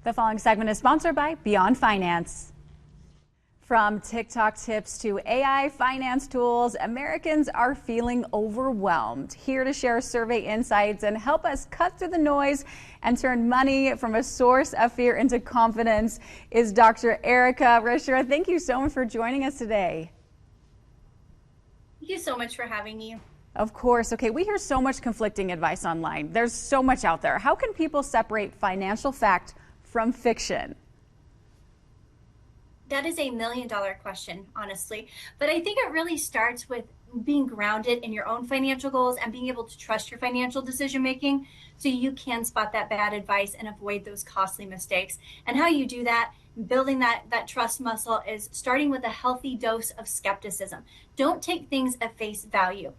The following segment is sponsored by Beyond Finance. From TikTok tips to AI finance tools, Americans are feeling overwhelmed. Here to share survey insights and help us cut through the noise and turn money from a source of fear into confidence is Dr. Erika Rasure. Thank you so much for joining us today. Thank you so much for having me. Of course. Okay, we hear so much conflicting advice online. There's so much out there. How can people separate financial fact from fiction? That is a $1 million question, honestly. But I think it really starts with being grounded in your own financial goals and being able to trust your financial decision making so you can spot that bad advice and avoid those costly mistakes. And how you do that, building that trust muscle, is starting with a healthy dose of skepticism. Don't take things at face value.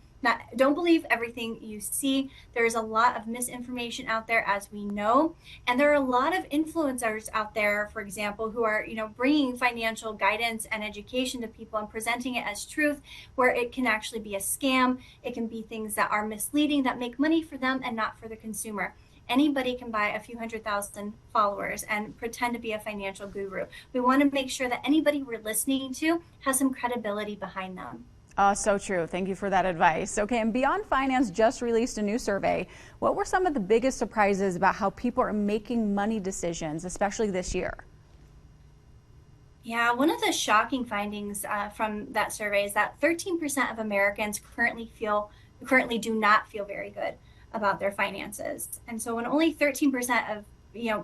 Don't believe everything you see. There's a lot of misinformation out there, as we know, and there are a lot of influencers out there, for example, who are bringing financial guidance and education to people and presenting it as truth, where it can actually be a scam. It can be things that are misleading, that make money for them and not for the consumer. Anybody can buy a few 100,000 followers and pretend to be a financial guru. We want to make sure that anybody we're listening to has some credibility behind them. So true. Thank you for that advice. Okay, and Beyond Finance just released a new survey. What were some of the biggest surprises about how people are making money decisions, especially this year? Yeah, one of the shocking findings from that survey is that 13% of Americans currently do not feel very good about their finances. And so when only 13% of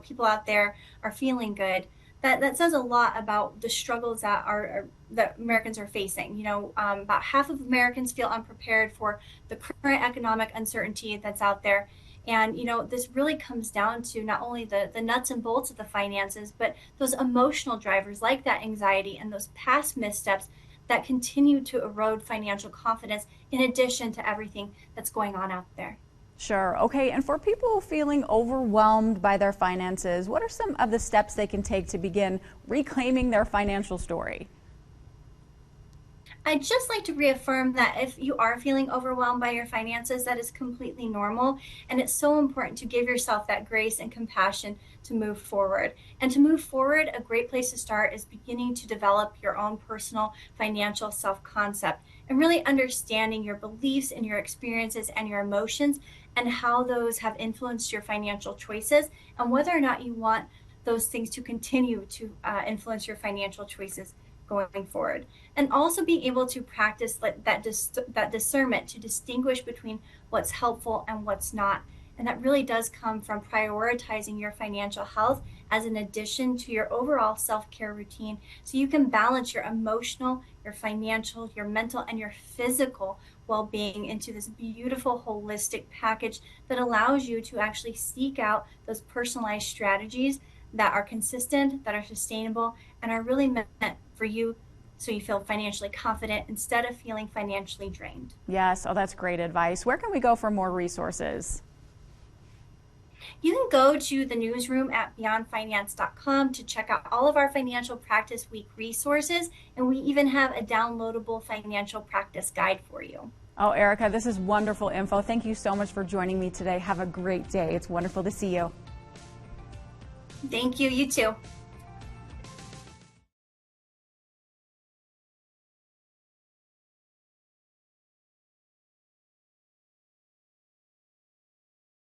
people out there are feeling good, that says a lot about the struggles that Americans are facing. About half of Americans feel unprepared for the current economic uncertainty that's out there. And, this really comes down to not only the nuts and bolts of the finances, but those emotional drivers like that anxiety and those past missteps that continue to erode financial confidence, in addition to everything that's going on out there. Sure. Okay. And for people feeling overwhelmed by their finances, what are some of the steps they can take to begin reclaiming their financial story? I'd just like to reaffirm that if you are feeling overwhelmed by your finances, that is completely normal. And it's so important to give yourself that grace and compassion to move forward. And to move forward, a great place to start is beginning to develop your own personal financial self-concept and really understanding your beliefs and your experiences and your emotions and how those have influenced your financial choices and whether or not you want those things to continue to influence your financial choices going forward. And also being able to practice that discernment to distinguish between what's helpful and what's not. And that really does come from prioritizing your financial health as an addition to your overall self-care routine, so you can balance your emotional, your financial, your mental, and your physical well-being into this beautiful holistic package that allows you to actually seek out those personalized strategies that are consistent, that are sustainable, and are really meant for you so you feel financially confident instead of feeling financially drained. Yes. Oh, that's great advice. Where can we go for more resources? You can go to the newsroom at beyondfinance.com to check out all of our Financial Practice Week resources, and we even have a downloadable financial practice guide for you. Oh, Erika, this is wonderful info. Thank you so much for joining me today. Have a great day. It's wonderful to see you. Thank you. You too.